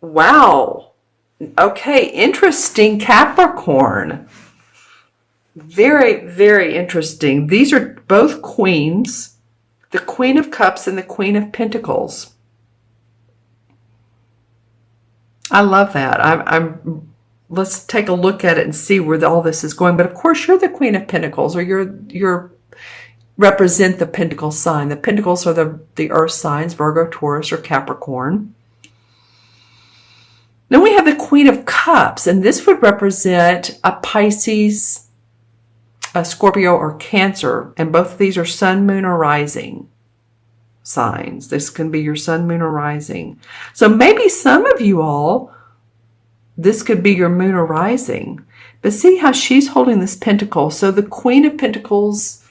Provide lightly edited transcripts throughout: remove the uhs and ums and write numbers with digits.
Wow. Okay, interesting, Capricorn. Very, very interesting. These are both queens, the Queen of Cups and the Queen of Pentacles. I love that. Let's take a look at it and see where all this is going. But of course, you're the Queen of Pentacles, or you're represent the Pentacle sign. The Pentacles are the earth signs, Virgo, Taurus, or Capricorn. Then we have the Queen of Cups, and this would represent a Pisces, a Scorpio, or Cancer. And both of these are sun, moon, or rising signs. This can be your sun, moon, or rising. So maybe some of you all, this could be your moon or rising. But see how she's holding this pentacle. So the Queen of Pentacles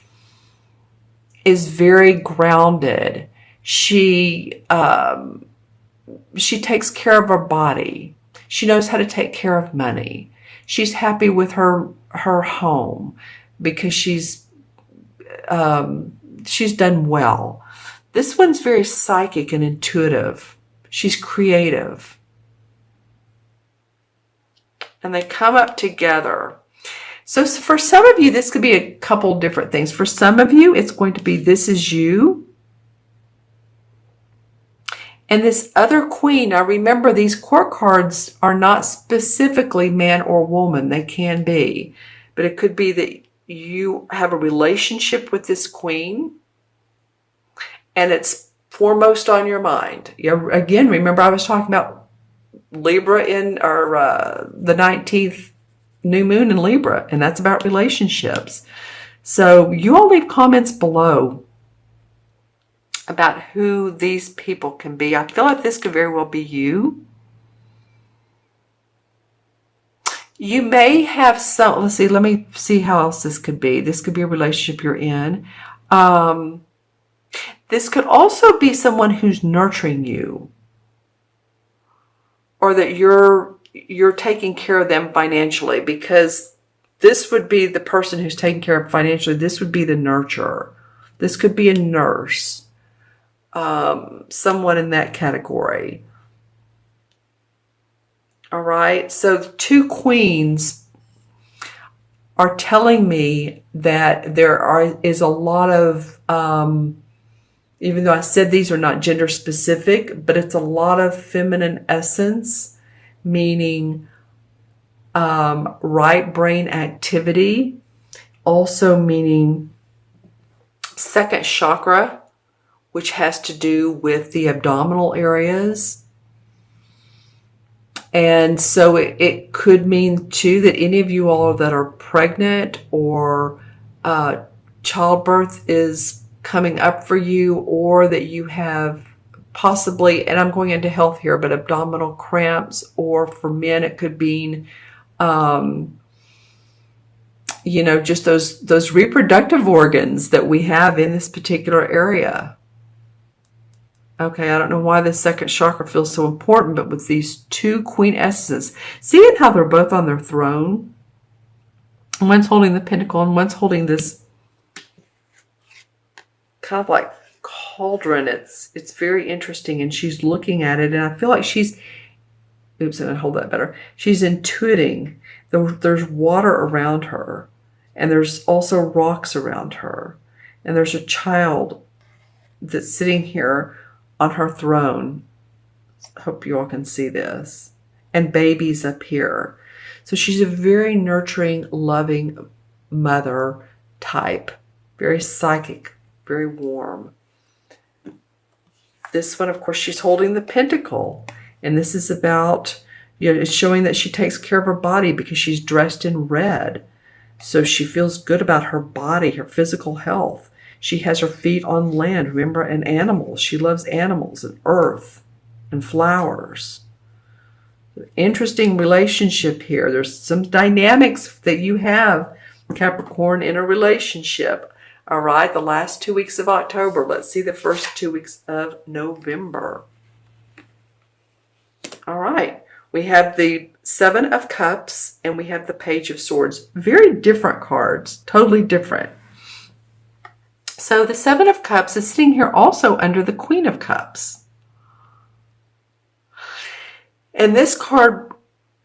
is very grounded. She takes care of her body. She knows how to take care of money. She's happy with her home because she's done well. This one's very psychic and intuitive. She's creative. And they come up together. So for some of you, this could be a couple different things. For some of you, it's going to be this is you. And this other queen, now remember these court cards are not specifically man or woman. They can be. But it could be that you have a relationship with this queen and it's foremost on your mind. Again, remember I was talking about Libra the 19th new moon in Libra, and that's about relationships. So you all leave comments below about who these people can be. I feel like this could very well be you. You may have some, let me see how else this could be. This could be a relationship you're in. This could also be someone who's nurturing you, or that you're taking care of them financially, because this would be the person who's taking care of financially. This would be the nurturer. This could be a nurse. Someone in that category. All right. So the two queens are telling me that there is a lot of, even though I said these are not gender specific, but it's a lot of feminine essence, meaning right brain activity, also meaning second chakra, which has to do with the abdominal areas. And so it could mean too that any of you all that are pregnant or childbirth is coming up for you, or that you have possibly, and I'm going into health here, but abdominal cramps, or for men it could mean just those reproductive organs that we have in this particular area. Okay, I don't know why the second chakra feels so important, but with these two queen essences, seeing how they're both on their throne, one's holding the pentacle and one's holding this kind of like cauldron. It's very interesting, and she's looking at it, and I feel like she's, oops, and I hold that better. She's intuiting. There's water around her, and there's also rocks around her, and there's a child that's sitting here on her throne. Hope you all can see this. And babies up here. So she's a very nurturing, loving mother type. Very psychic, very warm. This one, of course, she's holding the pentacle. And this is about, it's showing that she takes care of her body because she's dressed in red. So she feels good about her body, her physical health. She has her feet on land, remember, and animals. She loves animals and earth and flowers. Interesting relationship here. There's some dynamics that you have, Capricorn, in a relationship. All right, the last 2 weeks of October. Let's see the first 2 weeks of November. All right, we have the Seven of Cups and we have the Page of Swords. Very different cards, totally different. So the Seven of Cups is sitting here also under the Queen of Cups. And this card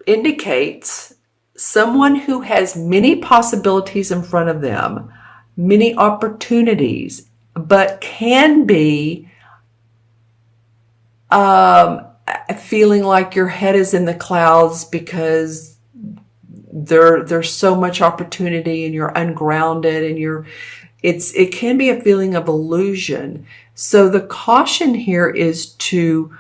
indicates someone who has many possibilities in front of them, many opportunities, but can be feeling like your head is in the clouds because there's so much opportunity and you're ungrounded and it can be a feeling of illusion. So the caution here is to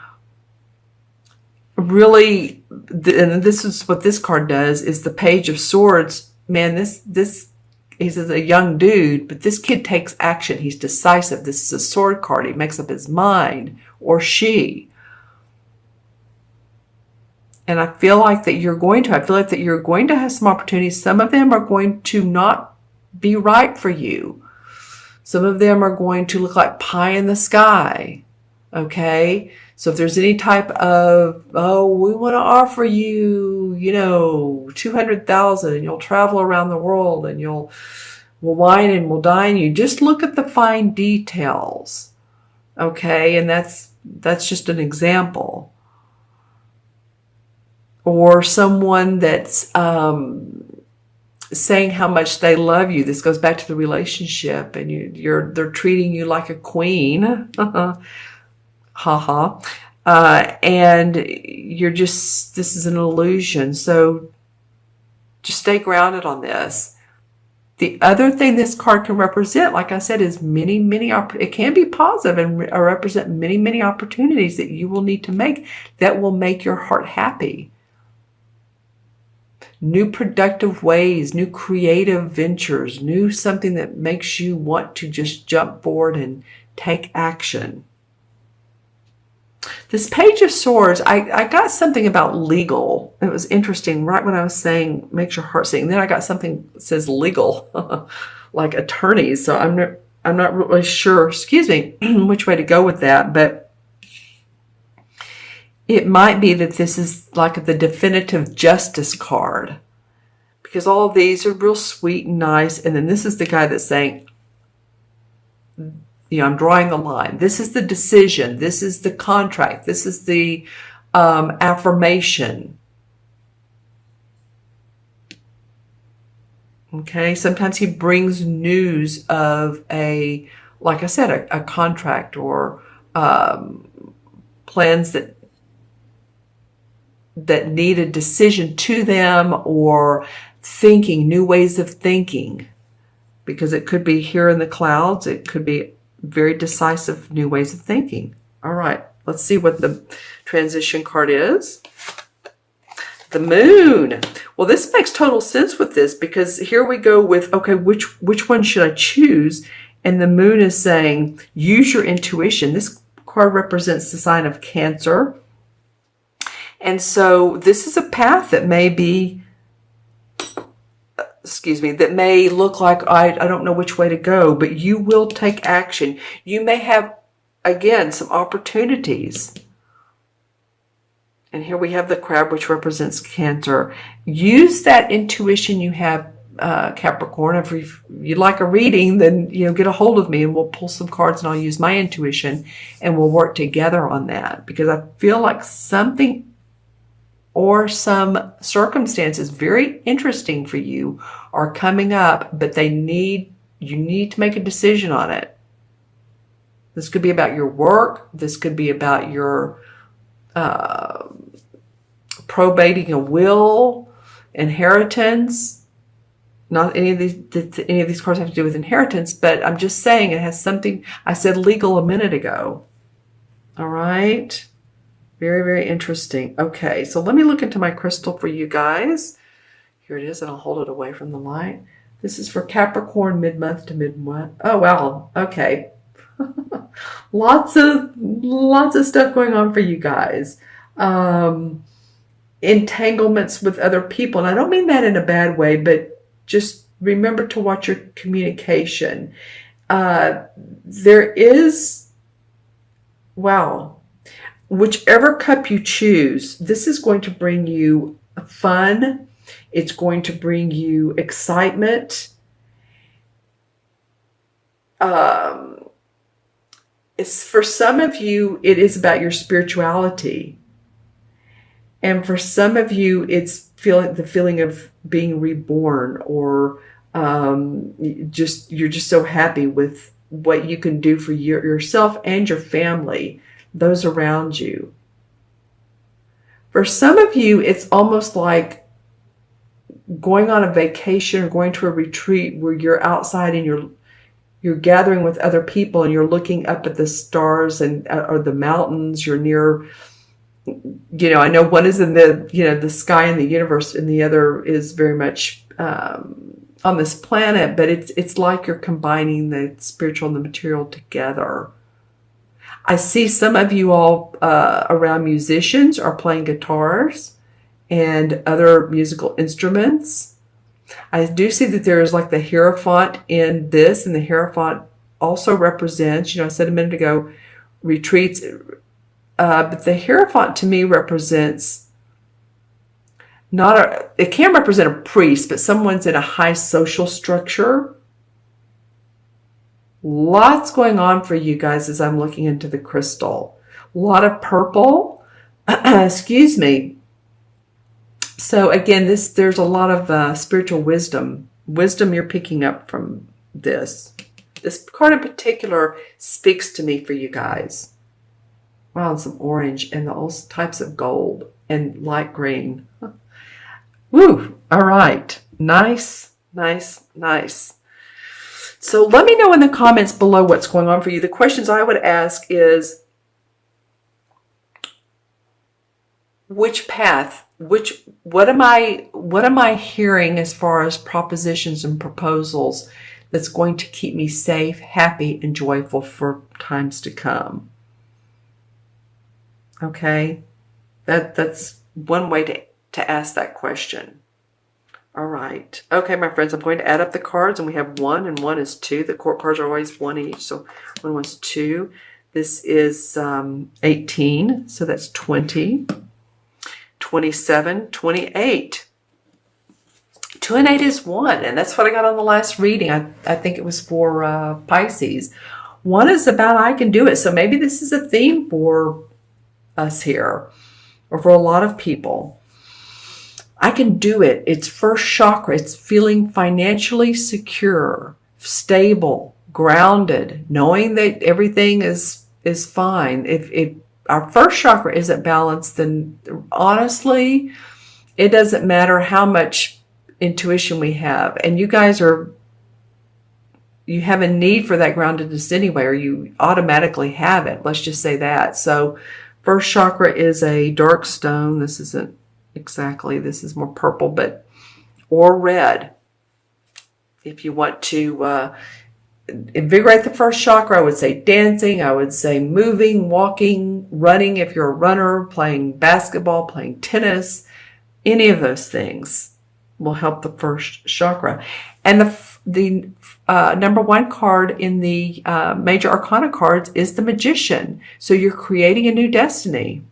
really, and this is what this card does, is the Page of Swords. Man, this he's a young dude, but this kid takes action. He's decisive. This is a sword card. He makes up his mind, or she. And I feel like that you're going to have some opportunities. Some of them are going to not be right for you. Some of them are going to look like pie in the sky. Okay? So if there's any type of, we want to offer you, $200,000 and you'll travel around the world and we'll wine and we'll dine you. Just look at the fine details. Okay? And that's just an example. Or someone that's saying how much they love you. This goes back to the relationship, and they're treating you like a queen. Haha. And this is an illusion. So just stay grounded on this. The other thing this card can represent, like I said, is many, it can be positive and represent many, many opportunities that you will need to make that will make your heart happy. New productive ways, new creative ventures, new something that makes you want to just jump forward and take action. This Page of Swords, I got something about legal. It was interesting. Right when I was saying, makes your heart sing, then I got something that says legal, like attorneys. So I'm not really sure, which way to go with that. But it might be that this is like the definitive justice card, because all of these are real sweet and nice. And then this is the guy that's saying, I'm drawing the line. This is the decision. This is the contract. This is the affirmation. Okay. Sometimes he brings news of like I said, a contract or plans that need a decision to them, or new ways of thinking, because it could be here in the clouds. It could be very decisive new ways of thinking. All right, let's see what the transition card is. The Moon. Well, this makes total sense with this, because here we go with, okay, which one should I choose? And the Moon is saying, use your intuition. This card represents the sign of Cancer. And so this is a path that may be, that may look like I don't know which way to go, but you will take action. You may have, again, some opportunities. And here we have the Crab, which represents Cancer. Use that intuition you have, Capricorn. If you'd like a reading, then get a hold of me and we'll pull some cards and I'll use my intuition and we'll work together on that, because I feel like something or some circumstances very interesting for you are coming up, but you need to make a decision on it. This could be about your work. This could be about your probating a will, inheritance. Not any of these cards have to do with inheritance, but I'm just saying it has something. I said legal a minute ago. All right. Very, very interesting. Okay, so let me look into my crystal for you guys. Here it is, and I'll hold it away from the light. This is for Capricorn, mid-month to mid-month. Oh, wow. Okay. lots of stuff going on for you guys. Entanglements with other people. And I don't mean that in a bad way, but just remember to watch your communication. There is, wow. Whichever cup you choose, this is going to bring you fun. It's going to bring you excitement. It's for some of you, it is about your spirituality. And for some of you, it's the feeling of being reborn, or you're just so happy with what you can do for yourself and your family, those around you. For some of you, it's almost like going on a vacation or going to a retreat where you're outside and you're gathering with other people and you're looking up at the stars and or the mountains. You're near, I know one is in the sky and the universe, and the other is very much on this planet, but it's like you're combining the spiritual and the material together. I see some of you all around musicians are playing guitars and other musical instruments. I do see that there is like the Hierophant in this, and the Hierophant also represents, I said a minute ago, retreats, but the Hierophant to me represents it can represent a priest, but someone's in a high social structure. Lots going on for you guys as I'm looking into the crystal. A lot of purple. Excuse me. So again, there's a lot of spiritual wisdom. Wisdom you're picking up from this. This card in particular speaks to me for you guys. Wow, and some orange and all types of gold and light green. Woo! All right. Nice, nice, nice. So let me know in the comments below what's going on for you. The questions I would ask is, which path, what am I hearing as far as propositions and proposals that's going to keep me safe, happy, and joyful for times to come? Okay, that's one way to ask that question. All right. Okay, my friends, I'm going to add up the cards, and we have 1 and 1 is 2. The court cards are always 1 each, so 1 was 2. This is 18, so that's 20, 27, 28. 2 and 8 is 1, and that's what I got on the last reading. I think it was for Pisces. 1 is about I can do it, so maybe this is a theme for us here, or for a lot of people. I can do it. It's first chakra. It's feeling financially secure, stable, grounded, knowing that everything is fine. If our first chakra isn't balanced, then honestly, it doesn't matter how much intuition we have. And you guys you have a need for that groundedness anyway, or you automatically have it. Let's just say that. So first chakra is a dark stone. This isn't exactly, this is more purple, or red. If you want to invigorate the first chakra, I would say dancing, I would say moving, walking, running if you're a runner, playing basketball, playing tennis, any of those things will help the first chakra. And the number 1 card in the major arcana cards is the Magician. So you're creating a new destiny.